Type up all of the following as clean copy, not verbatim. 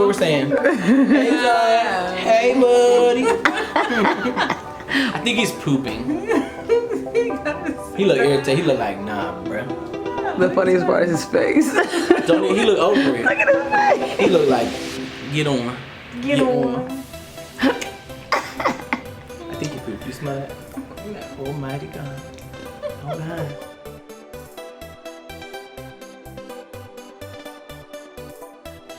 we're saying. Hey, Zion. Hey, buddy. I think he's pooping. He look irritated. He look like, nah, bro. The funniest part is his face. Don't he look over it? Look at his face. He look like, get on. Get on. I think he pooped. You smell that? No. Almighty God. Oh, God.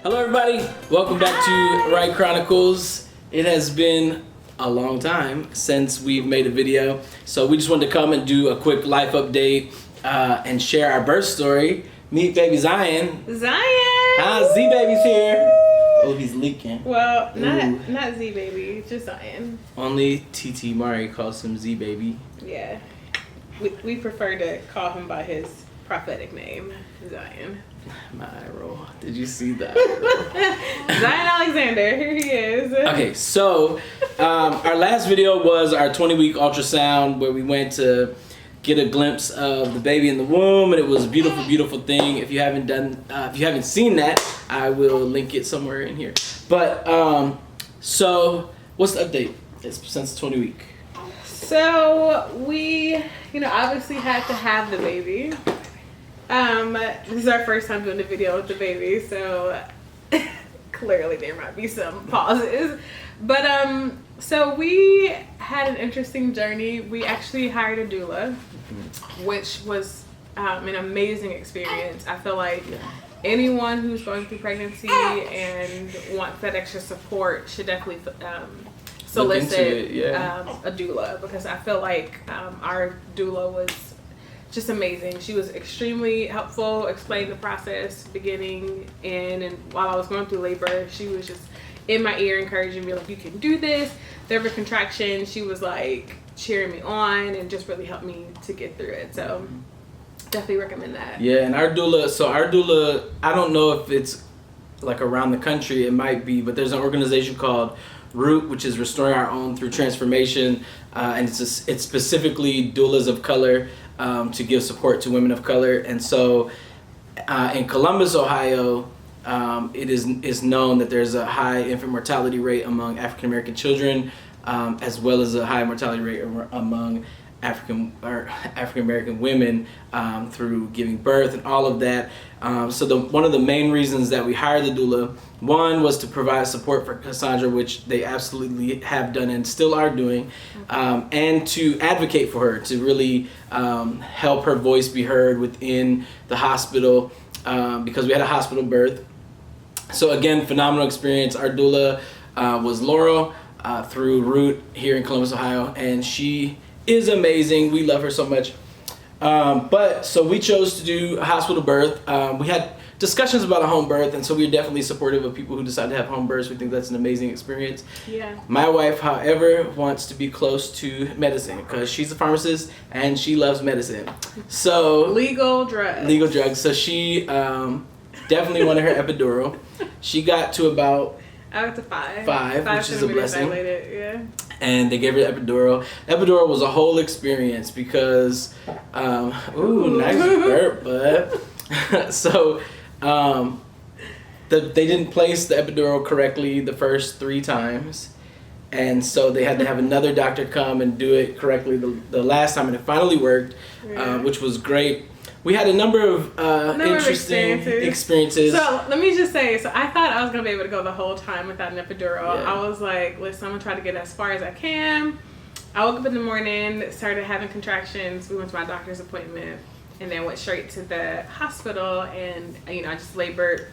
Hello, everybody. Welcome back to Wright Chronicles. It has been a long time since we've made a video, so we just wanted to come and do a quick life update and share our birth story. Meet baby Zion. Zion! Z baby's here. Oh, he's leaking. Well, not Z baby, just Zion. Only TT Mari calls him Z baby. Yeah. We prefer to call him by his prophetic name, Zion. My eye roll. Did you see that? Zion Alexander, here he is. Okay, so our last video was our 20-week ultrasound where we went to get a glimpse of the baby in the womb, and it was a beautiful, beautiful thing. If you haven't seen that, I will link it somewhere in here. But so what's the update? It's since 20 week. So we, obviously had to have the baby. This is our first time doing the video with the baby, so clearly there might be some pauses. But so we had an interesting journey. We actually hired a doula, which was an amazing experience. I feel like anyone who's going through pregnancy and wants that extra support should definitely solicit a doula, because I feel like our doula was just amazing. She was extremely helpful, explained the process beginning in and while I was going through labor. She was just in my ear encouraging me, like, you can do this. There were contractions. She was like cheering me on and just really helped me to get through it. So definitely recommend that. Yeah, and our doula, I don't know if it's like around the country, it might be, but there's an organization called Root, which is Restoring Our Own Through Transformation, and it's specifically doulas of color to give support to women of color. And so in Columbus, Ohio, it is known that there's a high infant mortality rate among African American children, as well as a high mortality rate among African American women through giving birth and all of that. So one of the main reasons that we hired the doula, one, was to provide support for Cassandra, which they absolutely have done and still are doing, and to advocate for her, to really help her voice be heard within the hospital, because we had a hospital birth. So again, phenomenal experience. Our doula was Laurel through Root here in Columbus, Ohio, and she is amazing. We love her so much. But so we chose to do a hospital birth. We had discussions about a home birth, and so we're definitely supportive of people who decide to have home births. We think that's an amazing experience. Yeah. My wife, however, wants to be close to medicine because she's a pharmacist and she loves medicine. So Legal drugs. So she definitely wanted her epidural. She got to about I got to 5, which is a blessing. Dilated, yeah. And they gave her the epidural. Epidural was a whole experience because, ooh, nice burp, bud. So, they didn't place the epidural correctly the first 3 times. And so they had to have another doctor come and do it correctly the last time, and it finally worked, which was great. We had a number of interesting experiences. So let me just say, I thought I was going to be able to go the whole time without an epidural. Yeah. I was like, listen, I'm going to try to get as far as I can. I woke up in the morning, started having contractions. We went to my doctor's appointment and then went straight to the hospital, and I just labored.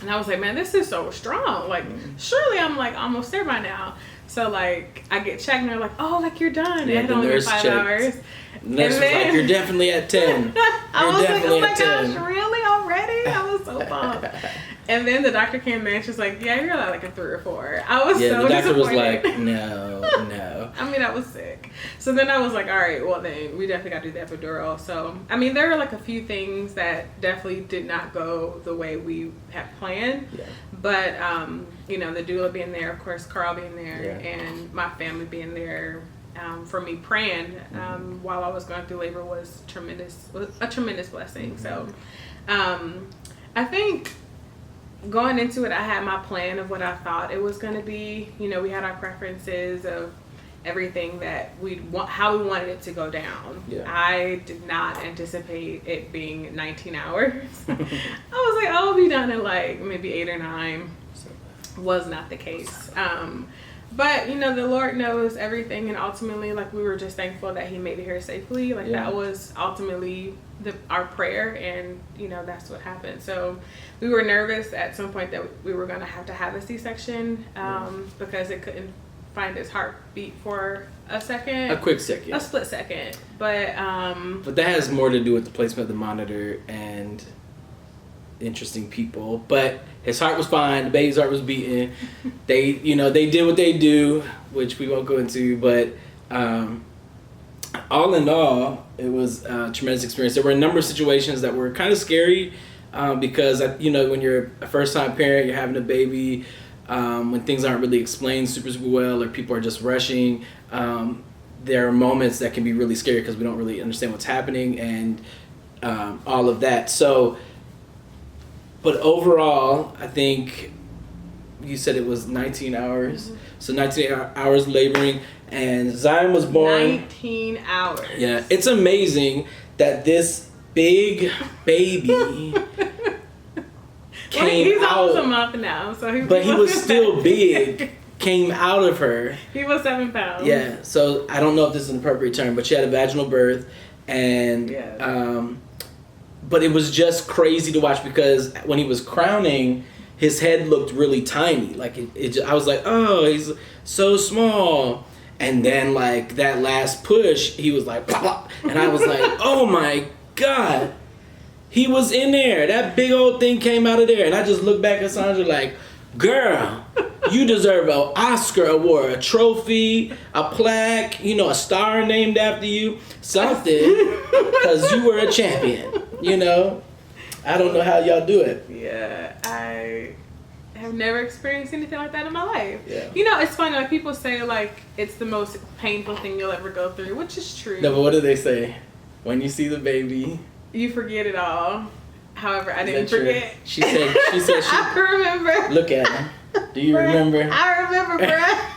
And I was like, man, this is so strong. Like, surely I'm like almost there by now. So like I get checked and they're like, oh, like you're done. Yeah, it had only been 5 hours. The nurse was like, you're definitely at 10. I was like, oh my gosh, really already? I was so bummed. And then the doctor came in, she's like, yeah, you're like a 3 or 4. I was so the doctor disappointed. was like, no. I mean, I was sick. So then I was like, all right, well then we definitely got to do the epidural. So, I mean, there were like a few things that definitely did not go the way we had planned. Yeah. But, the doula being there, of course, Carl being there, and my family being there, for me praying while I was going through labor was a tremendous blessing. So I think going into it, I had my plan of what I thought it was going to be. You know, we had our preferences of everything that how we wanted it to go down. Yeah. I did not anticipate it being 19 hours. I was like, I'll be done in like maybe 8 or 9. Was not the case. But you know, the Lord knows everything, and ultimately, like, we were just thankful that He made it here safely. Like, that was ultimately our prayer, and you know, that's what happened. So we were nervous at some point that we were going to have a C-section because it couldn't find its heartbeat for a second, a quick second, a split second. But that has more to do with the placement of the monitor and interesting people. But his heart was fine. The baby's heart was beating. They did what they do, which we won't go into. But all in all, it was a tremendous experience. There were a number of situations that were kind of scary because when you're a first-time parent, you're having a baby. When things aren't really explained super well, or people are just rushing, there are moments that can be really scary because we don't really understand what's happening and all of that. So, but overall, I think you said it was 19 hours. Mm-hmm. So 19 hours laboring, and Zion was born. 19 hours. Yeah, it's amazing that this big baby came he's out. almost a month now, so he was still big. Came out of her. He was 7 pounds. Yeah, so I don't know if this is an appropriate term, but she had a vaginal birth, and but it was just crazy to watch because when he was crowning, his head looked really tiny. Like I was like, oh, he's so small. And then like that last push, he was like, pop, pop. And I was like, oh my God. He was in there. That big old thing came out of there. And I just looked back at Sandra like, girl, you deserve an Oscar award, a trophy, a plaque, a star named after you, something, because you were a champion, I don't know how y'all do it. Yeah, I have never experienced anything like that in my life. Yeah. It's funny, like, people say, like, it's the most painful thing you'll ever go through, which is true. No, but what do they say? When you see the baby, you forget it all. However, I didn't forget. She said she I remember. Look at him. Do you remember? I remember, bruh.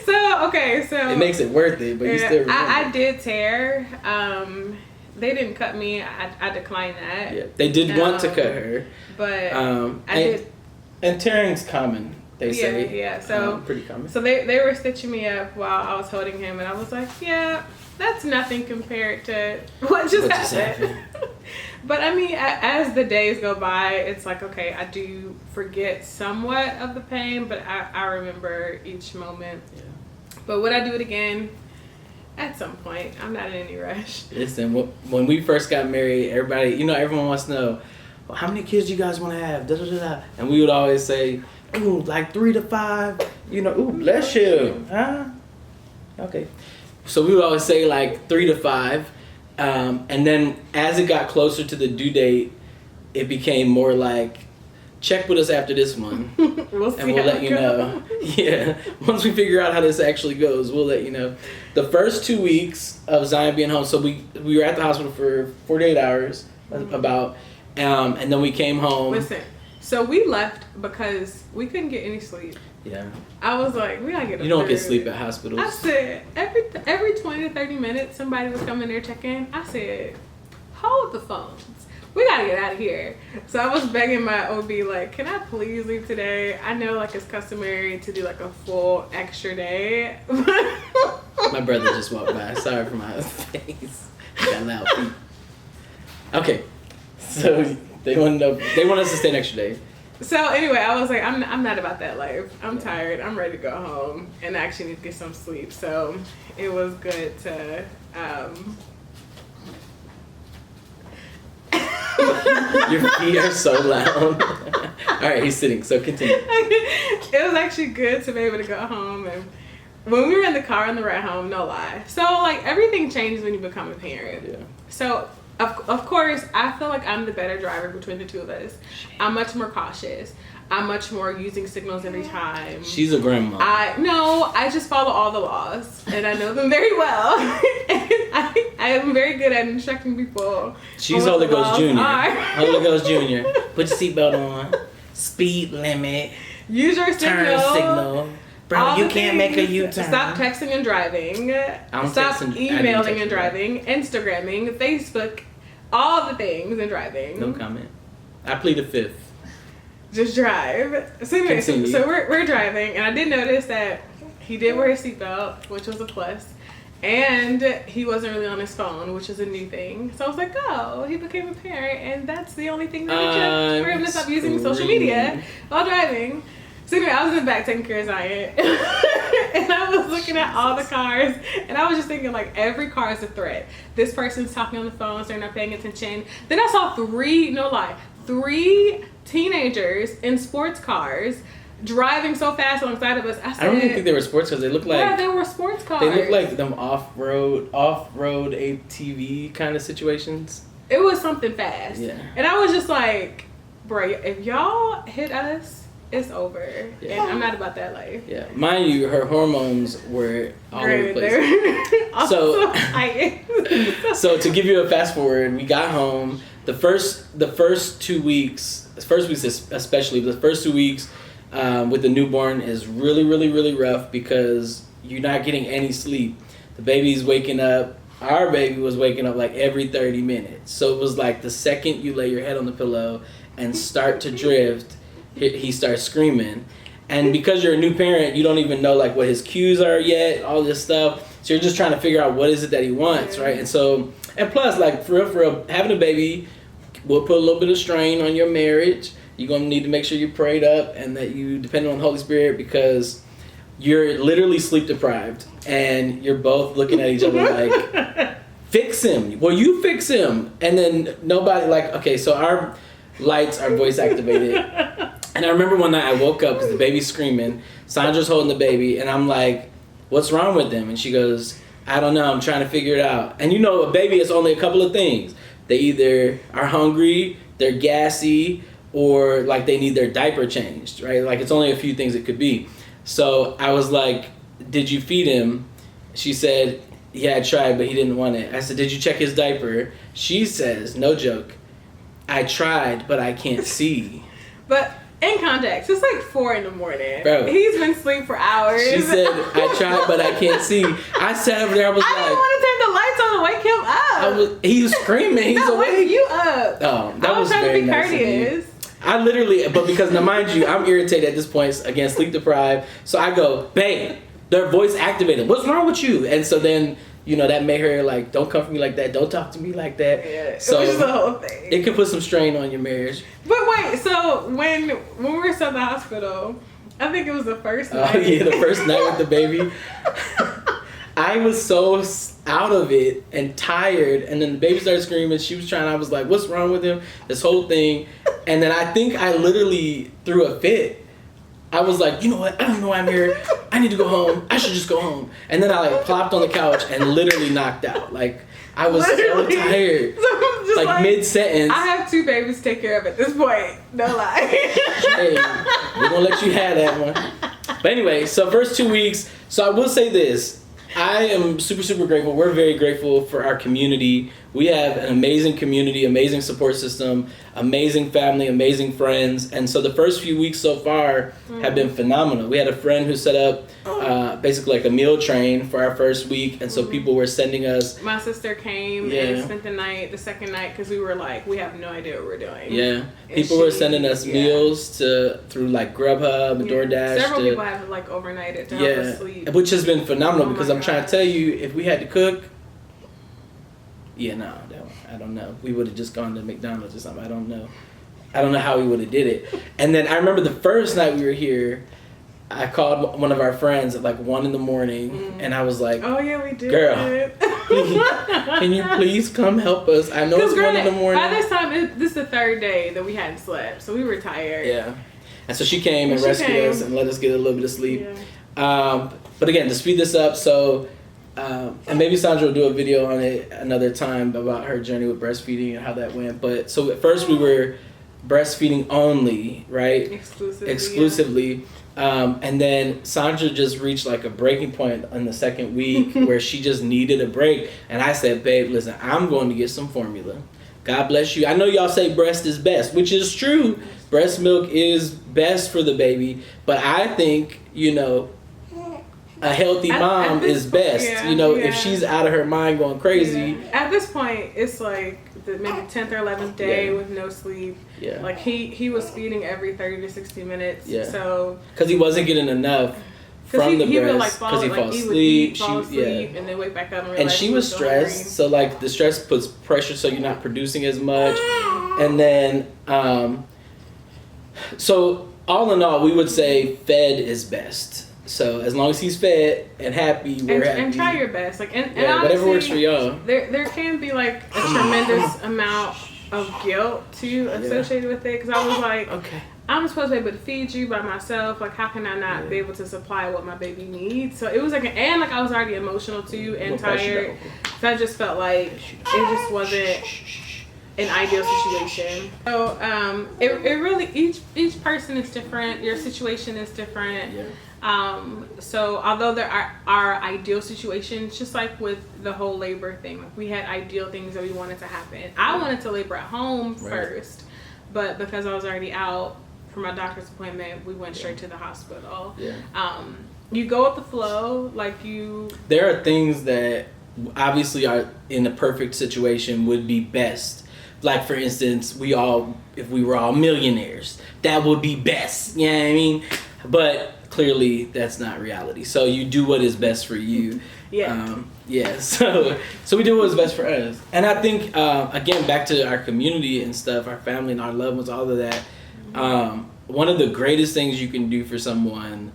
So it makes it worth it, but you still remember. I did tear. They didn't cut me. I declined that. Yeah, they did want to cut her, but I did. And tearing's common. They say. Yeah. So pretty common. So they were stitching me up while I was holding him, and I was like, yeah, that's nothing compared to what just happened. But I mean, as the days go by, it's like, okay, I do forget somewhat of the pain, but I remember each moment. Yeah. But would I do it again? At some point. I'm not in any rush. Listen, when we first got married, everybody, everyone wants to know, well, how many kids you guys want to have? Da, da, da, da. And we would always say, ooh, like 3 to 5. Ooh, bless you. Huh? Okay. So we would always say like 3 to 5. And then as it got closer to the due date, it became more like, check with us after this one. We'll let you know. Yeah. Once we figure out how this actually goes, we'll let you know. The first 2 weeks of Zion being home, so we were at the hospital for 48 hours, about, and then we came home. Listen, so we left because we couldn't get any sleep. Yeah. I was like, we gotta get up. You don't get sleep at hospitals. I said, every 20 to 30 minutes, somebody was coming there checking. I said, hold the phones. We gotta get out of here. So I was begging my OB, like, can I please leave today? I know, like, it's customary to do, like, a full extra day. My brother just walked by. Sorry for my face. Got loud feet. Okay. So they want us to stay an extra day. So anyway, I was like, I'm not about that life. I'm tired. I'm ready to go home and I actually need to get some sleep. So it was good to Your feet are so loud. All right, he's sitting, so continue. It was actually good to be able to go home. And when we were in the car on the ride home, no lie. So, like, everything changes when you become a parent. Yeah. So, of course, I feel like I'm the better driver between the two of us. I'm much more cautious. I'm much more using signals every time. She's a grandma. I just follow all the laws, and I know them very well. And I am very good at instructing people. She's Holy Ghost Junior. Holy Ghost Junior. Put your seatbelt on. Speed limit. Use your signal. Turn signal. Bro, you can't make a U-turn. Stop texting and driving. Stop emailing and driving. Instagramming, Facebook, all the things and driving. No comment. I plead the fifth. Just drive. So anyway, so we're driving, and I did notice that he did wear his seatbelt, which was a plus, and he wasn't really on his phone, which is a new thing. So I was like, oh, he became a parent, and that's the only thing that we checked for him to stop using social media while driving. So anyway, I was in the back taking care of Zion, and I was looking at all the cars, and I was just thinking, like, every car is a threat. This person's talking on the phone, so they're not paying attention. Then I saw three teenagers in sports cars driving so fast alongside of us. I don't even think they were sports cars. They looked like... Yeah, they were sports cars. They looked like them off-road ATV kind of situations. It was something fast. Yeah. And I was just like, bro, if y'all hit us, it's over. Yeah. And I'm not about that life. Yeah. Mind you, her hormones were all over the place. So to give you a fast forward, we got home. The first 2 weeks, especially, the first 2 weeks with the newborn is really, really, really rough because you're not getting any sleep. The baby's waking up. Our baby was waking up like every 30 minutes. So it was like the second you lay your head on the pillow and start to drift, he starts screaming. And because you're a new parent, you don't even know like what his cues are yet, all this stuff. So you're just trying to figure out what is it that he wants, right? And plus, like for real, having a baby will put a little bit of strain on your marriage. You're gonna need to make sure you're prayed up and that you depend on the Holy Spirit because you're literally sleep deprived and you're both looking at each other like, fix him. Well, you fix him. And then nobody okay, so our lights are voice activated. And I remember one night I woke up because the baby's screaming. Sandra's holding the baby, and I'm like, what's wrong with them? And she goes, I don't know, I'm trying to figure it out. And a baby is only a couple of things. They either are hungry, they're gassy, or like they need their diaper changed, right? Like it's only a few things it could be. So I was like, did you feed him? She said, yeah, I tried, but he didn't want it. I said, did you check his diaper? She says, no joke, I tried, but I can't see. But in context, it's like 4 a.m. Bro, he's been asleep for hours. She said, I tried, but I can't see. I sat over there, I was I didn't want to turn the lights on to wake him up. He was screaming, he's awake. Wake you up. Oh, that was trying very to be nice courteous. I literally, but because now mind you, I'm irritated at this point, again, sleep deprived. So I go, babe, their voice activated. What's wrong with you? And so then, that made her like, don't come for me like that. Don't talk to me like that. Yeah, so it was the whole thing. It could put some strain on your marriage. But wait, so when we were still in the hospital, I think it was the first night. Oh yeah, the first night with the baby. I was so out of it and tired, and then the baby started screaming. She was trying. I was like, "What's wrong with him?" This whole thing, and then I think I literally threw a fit. I was like, you know what? I don't know why I'm here. I need to go home. I should just go home. And then I like plopped on the couch and literally knocked out. Like I was so tired. So like mid sentence. I have 2 babies to take care of at this point. No lie. Hey, we're gonna let you have that one. But anyway, so first 2 weeks. So I will say this. I am super, super grateful. We're very grateful for our community. We have an amazing community, amazing support system, amazing family, amazing friends. And so the first few weeks so far have been phenomenal. We had a friend who set up basically like a meal train for our first week. And so people were sending us. My sister came and spent the second night, because we were like, we have no idea what we're doing. Yeah. People were sending us meals through like Grubhub and DoorDash. Several people have like overnighted to help us sleep. Which has been phenomenal because I'm trying to tell you, if we had to cook, I don't know. We would have just gone to McDonald's or something. I don't know how we would have did it. And then I remember the first night we were here, I called one of our friends at like 1 a.m. and I was like, oh yeah, we did. Girl, can you please come help us? I know it's 1 a.m. By this time, this is the 3rd day that we hadn't slept, so we were tired. Yeah. And so she came and rescued us and let us get a little bit of sleep. Yeah. But again, to speed this up, so and maybe Sandra will do a video on it another time about her journey with breastfeeding and how that went. But so at first we were breastfeeding only, right? Exclusively. And then Sandra just reached like a breaking point in the second week where she just needed a break. And I said, babe, listen, I'm going to get some formula. God bless you. I know y'all say breast is best, which is true. Breast milk is best for the baby. But I think, you know, a healthy mom is best. Yeah, you know, if she's out of her mind going crazy. Yeah. At this point, it's like the maybe 10th or 11th day with no sleep. Yeah. Like he was feeding every 30 to 60 minutes. Yeah. So because he wasn't getting enough from the breast, because he falls asleep. And then wake back up and realize and she was stressed, so like the stress puts pressure, so you're not producing as much. And then so all in all, we would say fed is best. So as long as he's fed and happy, we're happy. And try your best, like and whatever works for y'all. There can be like a tremendous amount of guilt too associated with it, because I was like, okay, I'm supposed to be able to feed you by myself. Like, how can I not be able to supply what my baby needs? So it was like, and like I was already emotional too and tired. So I just felt like it just wasn't an ideal situation. So it really each person is different. Your situation is different. Yeah. So although there are ideal situations, just like with the whole labor thing, like we had ideal things that we wanted to happen. I wanted to labor at home first, but because I was already out for my doctor's appointment, we went straight to the hospital. Yeah. You go with the flow, like you. There are things that obviously are in a perfect situation would be best. Like for instance, if we were all millionaires, that would be best. You know what I mean? But clearly that's not reality. So you do what is best for you. So we do what is best for us. And I think again, back to our community and stuff, our family and our loved ones, all of that. One of the greatest things you can do for someone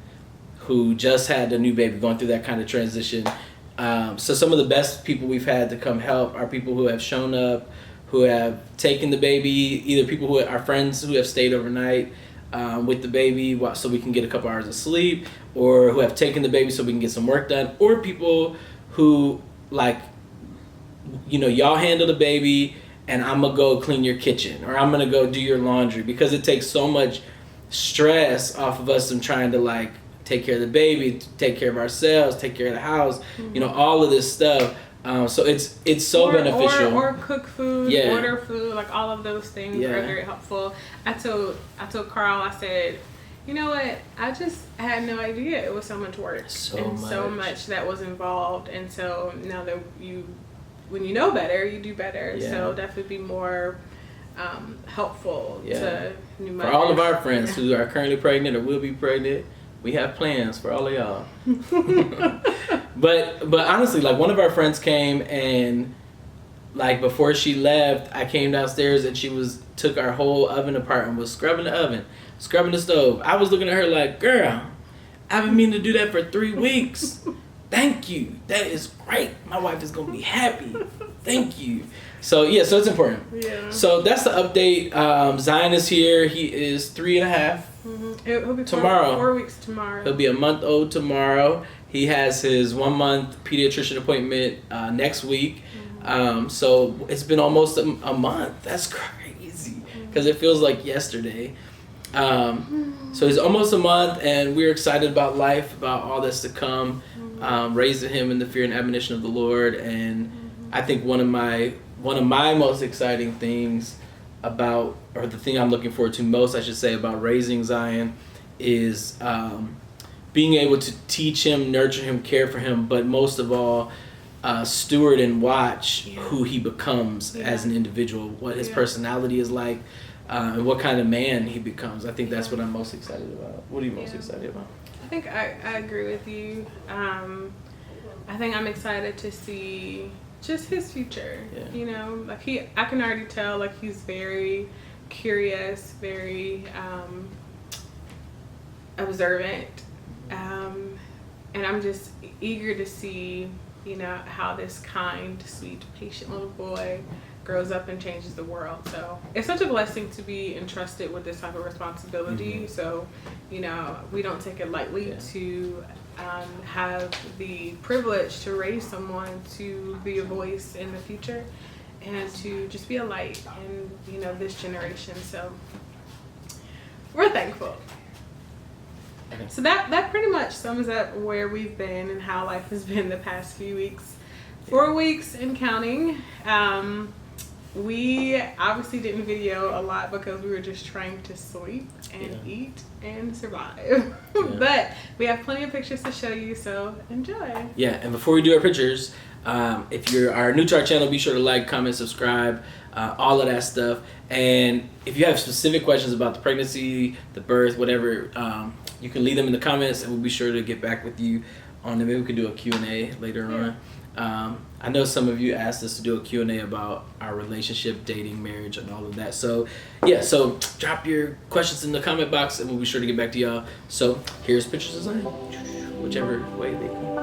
who just had a new baby, going through that kind of transition. So some of the best people we've had to come help are people who have shown up, who have taken the baby, either people who are friends who have stayed overnight with the baby so we can get a couple hours of sleep, or who have taken the baby so we can get some work done, or people who like, you know, y'all handle the baby and I'm gonna go clean your kitchen, or I'm gonna go do your laundry, because it takes so much stress off of us and trying to like take care of the baby, take care of ourselves, take care of the house, you know, all of this stuff. So it's so beneficial. Or cook food, order food, like all of those things are very helpful. I told Carl, I said, you know what? I just had no idea it was so much work so much that was involved. And so now that when you know better, you do better. Yeah. So definitely be more helpful to new mothers. For all of our friends who are currently pregnant or will be pregnant, we have plans for all of y'all. But honestly, like one of our friends came, and like before she left, I came downstairs and she took our whole oven apart and was scrubbing the oven, scrubbing the stove. I was looking at her like, girl, I've been meaning to do that for 3 weeks. Thank you. That is great. My wife is gonna be happy. Thank you. So so it's important. Yeah. So that's the update. Zion is here. He is 3.5. Mm-hmm. He'll be tomorrow. 4 weeks tomorrow. He'll be a month old tomorrow. He has his 1-month pediatrician appointment next week. Mm-hmm. So it's been almost a month. That's crazy, because it feels like yesterday. So he's almost a month, and we're excited about life, about all that's to come. Raising him in the fear and admonition of the Lord. And I think one of my most exciting things about, or the thing I'm looking forward to most, I should say, about raising Zion is being able to teach him, nurture him, care for him, but most of all, steward and watch who he becomes as an individual, what his personality is like, and what kind of man he becomes. I think that's what I'm most excited about. What are you most excited about? I think I agree with you. I think I'm excited to see just his future. You know, like I can already tell, like he's very curious, very observant, and I'm just eager to see, you know, how this kind, sweet, patient little boy grows up and changes the world. So it's such a blessing to be entrusted with this type of responsibility. So, you know, we don't take it lightly to have the privilege to raise someone to be a voice in the future. and to just be a light in, you know, this generation. So we're thankful. Okay. So that pretty much sums up where we've been and how life has been the past few weeks. 4 weeks and counting. We obviously didn't video a lot because we were just trying to sleep and eat and survive. But we have plenty of pictures to show you, so enjoy. Yeah, and before we do our pictures, if you are new to our channel, be sure to like, comment, subscribe, all of that stuff. And if you have specific questions about the pregnancy, the birth, whatever, you can leave them in the comments, and we'll be sure to get back with you on them. Maybe we can do a Q&A later on. I know some of you asked us to do a Q&A about our relationship, dating, marriage, and all of that. So, yeah, so drop your questions in the comment box, and we'll be sure to get back to y'all. So, here's pictures design, whichever way they come.